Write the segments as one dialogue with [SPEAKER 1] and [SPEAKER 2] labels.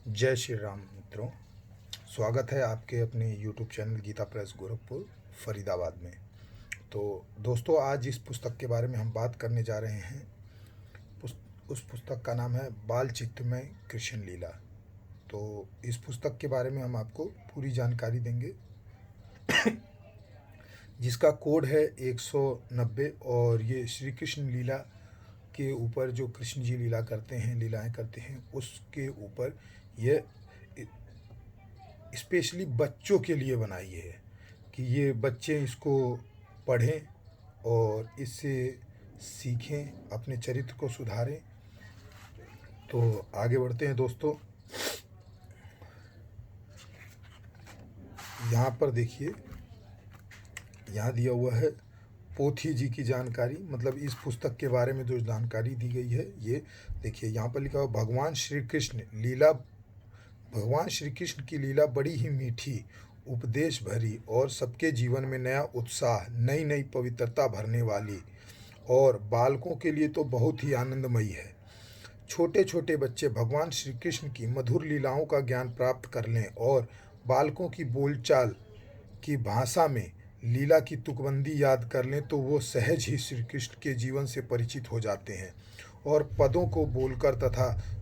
[SPEAKER 1] जय श्री राम मित्रों। स्वागत है आपके अपने यूट्यूब चैनल गीता प्रेस गोरखपुर फरीदाबाद में। तो दोस्तों, आज इस पुस्तक के बारे में हम बात करने जा रहे हैं। उस पुस्तक का नाम है बाल चित्रमय कृष्ण लीला। तो इस पुस्तक के बारे में हम आपको पूरी जानकारी देंगे, जिसका कोड है 190। और ये श्री कृष्ण लीला के ऊपर, जो कृष्ण जी लीला करते हैं, लीलाएं करते हैं, उसके ऊपर ये स्पेशली बच्चों के लिए बनाई है कि ये बच्चे इसको पढ़ें और इससे सीखें, अपने चरित्र को सुधारें। तो आगे बढ़ते हैं दोस्तों। यहाँ पर देखिए, यहाँ दिया हुआ है पोथी जी की जानकारी, मतलब इस पुस्तक के बारे में जो जानकारी दी गई है। ये देखिए, यहाँ पर लिखा हुआ भगवान श्री कृष्ण की लीला बड़ी ही मीठी, उपदेश भरी और सबके जीवन में नया उत्साह, नई नई पवित्रता भरने वाली, और बालकों के लिए तो बहुत ही आनंदमयी है। छोटे छोटे बच्चे भगवान श्री कृष्ण की मधुर लीलाओं का ज्ञान प्राप्त कर लें और बालकों की बोलचाल की भाषा में लीला की तुकबंदी याद कर लें तो वो सहज ही श्री कृष्ण के जीवन से परिचित हो जाते हैं और पदों को बोलकर तथा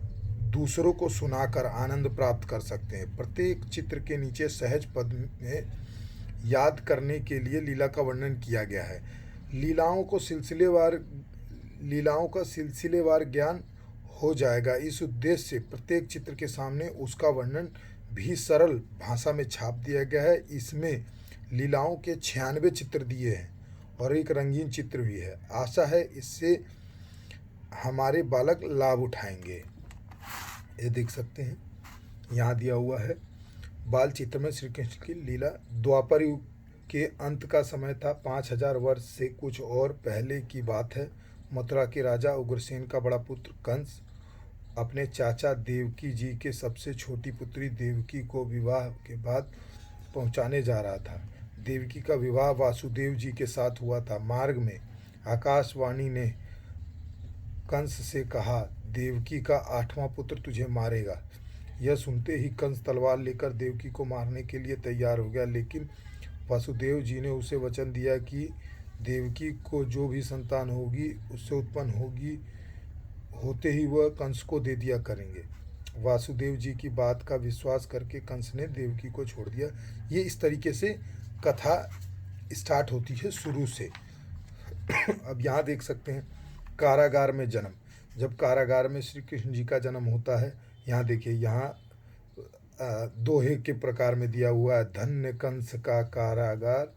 [SPEAKER 1] दूसरों को सुनाकर आनंद प्राप्त कर सकते हैं। प्रत्येक चित्र के नीचे सहज पद में याद करने के लिए लीला का वर्णन किया गया है। लीलाओं का सिलसिलेवार ज्ञान हो जाएगा। इस उद्देश्य से प्रत्येक चित्र के सामने उसका वर्णन भी सरल भाषा में छाप दिया गया है। इसमें लीलाओं के 96 चित्र दिए हैं और एक रंगीन चित्र भी है। आशा है इससे हमारे बालक लाभ उठाएंगे। ये देख सकते हैं, यहाँ दिया हुआ है बाल चित्र में श्री कृष्ण की लीला। द्वापर युग के अंत का समय था। 5000 वर्ष से कुछ और पहले की बात है। मथुरा के राजा उग्रसेन का बड़ा पुत्र कंस अपने चाचा देवकी जी के सबसे छोटी पुत्री देवकी को विवाह के बाद पहुंचाने जा रहा था। देवकी का विवाह वासुदेव जी के साथ हुआ था। मार्ग में आकाशवाणी ने कंस से कहा, देवकी का 8वां पुत्र तुझे मारेगा। यह सुनते ही कंस तलवार लेकर देवकी को मारने के लिए तैयार हो गया, लेकिन वासुदेव जी ने उसे वचन दिया कि देवकी को जो भी संतान होगी उससे उत्पन्न होते ही वह कंस को दे दिया करेंगे। वासुदेव जी की बात का विश्वास करके कंस ने देवकी को छोड़ दिया। ये इस तरीके से कथा स्टार्ट होती है शुरू से। अब यहाँ देख सकते हैं कारागार में जन्म। जब कारागार में श्री कृष्ण जी का जन्म होता है, यहाँ देखिए, यहाँ दोहे के प्रकार में दिया हुआ है, धन्य कंस का कारागार,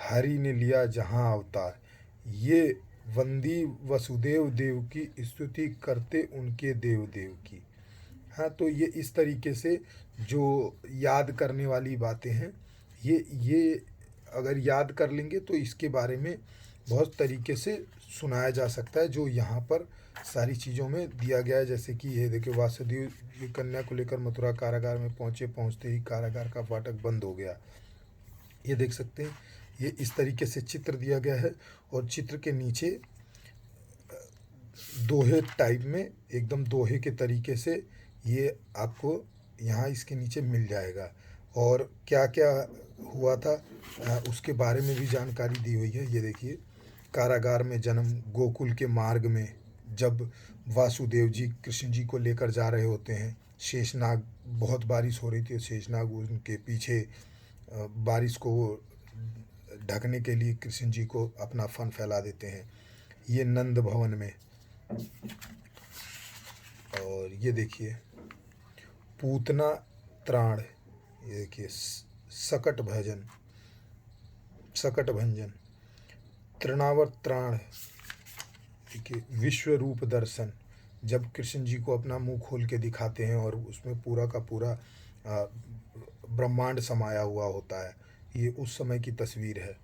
[SPEAKER 1] हरि ने लिया जहाँ अवतार। ये वंदी वसुदेव देव की स्तुति करते उनके देव देव की। हाँ, तो ये इस तरीके से जो याद करने वाली बातें हैं, ये अगर याद कर लेंगे तो इसके बारे में बहुत तरीके से सुनाया जा सकता है, जो यहाँ पर सारी चीज़ों में दिया गया है। जैसे कि ये देखिए, वासुदेव की कन्या को लेकर मथुरा कारागार में पहुँचते ही कारागार का फाटक बंद हो गया। ये देख सकते हैं, ये इस तरीके से चित्र दिया गया है और चित्र के नीचे दोहे टाइप में, एकदम दोहे के तरीके से ये आपको यहाँ इसके नीचे मिल जाएगा। और क्या क्या हुआ था उसके बारे में भी जानकारी दी हुई है। ये देखिए, कारागार में जन्म। गोकुल के मार्ग में जब वासुदेव जी कृष्ण जी को लेकर जा रहे होते हैं, शेषनाग, बहुत बारिश हो रही थी, शेषनाग उनके पीछे बारिश को ढकने के लिए कृष्ण जी को अपना फन फैला देते हैं। ये नंद भवन में। और ये देखिए पूतना त्राण, ये देखिए सकट भंजन, तृणावर्त त्राण, देखिए विश्व रूप दर्शन, जब कृष्ण जी को अपना मुंह खोल के दिखाते हैं और उसमें पूरा का पूरा ब्रह्मांड समाया हुआ होता है। ये उस समय की तस्वीर है।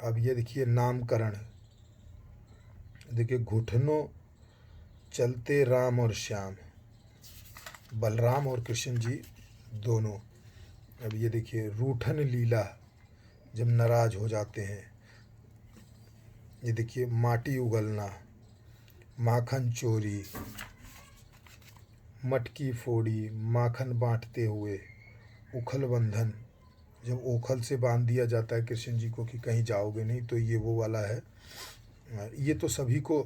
[SPEAKER 1] अब ये देखिए नामकरण, देखिए घुटनों चलते राम और श्याम, बलराम और कृष्ण जी दोनों। अब ये देखिए रूठन लीला, जब नाराज हो जाते हैं। ये देखिए माटी उगलना, माखन चोरी, मटकी फोड़ी, माखन बांटते हुए, उखल बंधन, जब ओखल से बांध दिया जाता है कृष्ण जी को कि कहीं जाओगे नहीं, तो ये वो वाला है। ये तो सभी को,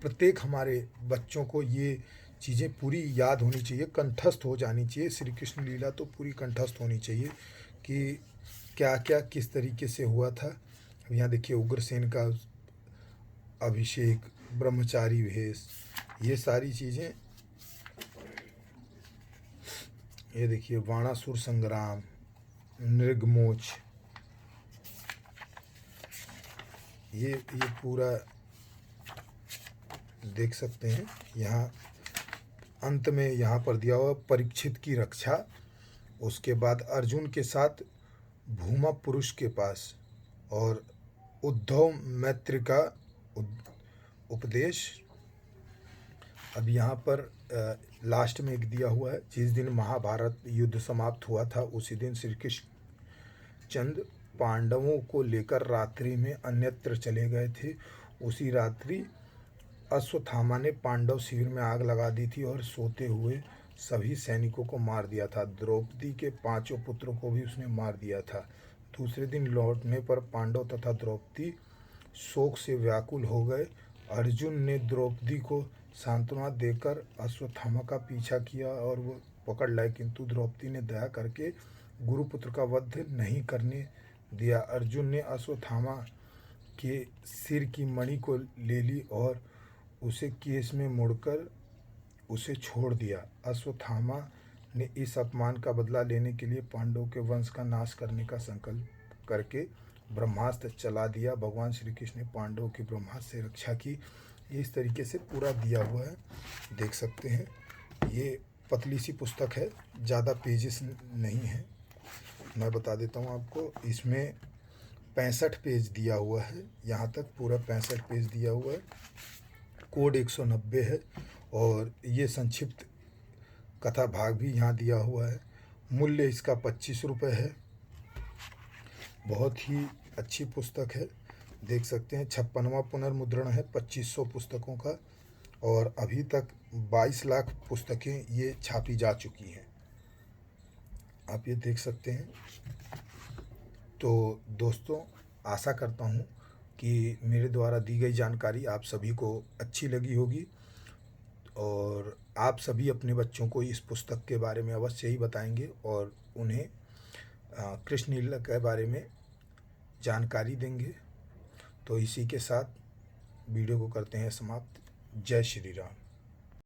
[SPEAKER 1] प्रत्येक हमारे बच्चों को ये चीज़ें पूरी याद होनी चाहिए, कंठस्थ हो जानी चाहिए। श्री कृष्ण लीला तो पूरी कंठस्थ होनी चाहिए कि क्या क्या किस तरीके से हुआ था। अब यहाँ देखिए उग्रसेन का अभिषेक, ब्रह्मचारी वेश, ये सारी चीज़ें। ये देखिए वाणासुर संग्राम, नृगमोच, ये पूरा देख सकते हैं। यहाँ अंत में यहाँ पर दिया हुआ परीक्षित की रक्षा, उसके बाद अर्जुन के साथ भूमा पुरुष के पास, और उद्धव मैत्र का उपदेश। अब यहाँ पर लास्ट में एक दिया हुआ है, जिस दिन महाभारत युद्ध समाप्त हुआ था उसी दिन श्री कृष्ण चंद पांडवों को लेकर रात्रि में अन्यत्र चले गए थे। उसी रात्रि अश्वत्थामा ने पांडव शिविर में आग लगा दी थी और सोते हुए सभी सैनिकों को मार दिया था। द्रौपदी के 5 पुत्रों को भी उसने मार दिया था। दूसरे दिन लौटने पर पांडव तथा द्रौपदी शोक से व्याकुल हो गए। अर्जुन ने द्रौपदी को सांत्वना देकर अश्वत्थामा का पीछा किया और वो पकड़ लाए, किंतु द्रौपदी ने दया करके गुरुपुत्र का वध नहीं करने दिया। अर्जुन ने अश्वत्थामा के सिर की मणि को ले ली और उसे केस में मोड़कर उसे छोड़ दिया। अश्वत्थामा ने इस अपमान का बदला लेने के लिए पांडवों के वंश का नाश करने का संकल्प करके ब्रह्मास्त्र चला दिया। भगवान श्री कृष्ण ने पांडवों की ब्रह्मास्त्र से रक्षा की। इस तरीके से पूरा दिया हुआ है, देख सकते हैं। ये पतली सी पुस्तक है, ज़्यादा पेजेस नहीं है। मैं बता देता हूँ आपको, इसमें 65 पेज दिया हुआ है, यहाँ तक पूरा 65 पेज दिया हुआ है। कोड 190 है और ये संक्षिप्त कथा भाग भी यहाँ दिया हुआ है। मूल्य इसका 25 रुपये है। बहुत ही अच्छी पुस्तक है, देख सकते हैं। 56वां पुनर्मुद्रण है 2500 पुस्तकों का, और अभी तक 22 लाख पुस्तकें ये छापी जा चुकी हैं, आप ये देख सकते हैं। तो दोस्तों, आशा करता हूँ कि मेरे द्वारा दी गई जानकारी आप सभी को अच्छी लगी होगी, और आप सभी अपने बच्चों को इस पुस्तक के बारे में अवश्य ही बताएंगे और उन्हें कृष्ण लीला के बारे में जानकारी देंगे। तो इसी के साथ वीडियो को करते हैं समाप्त। जय श्री राम।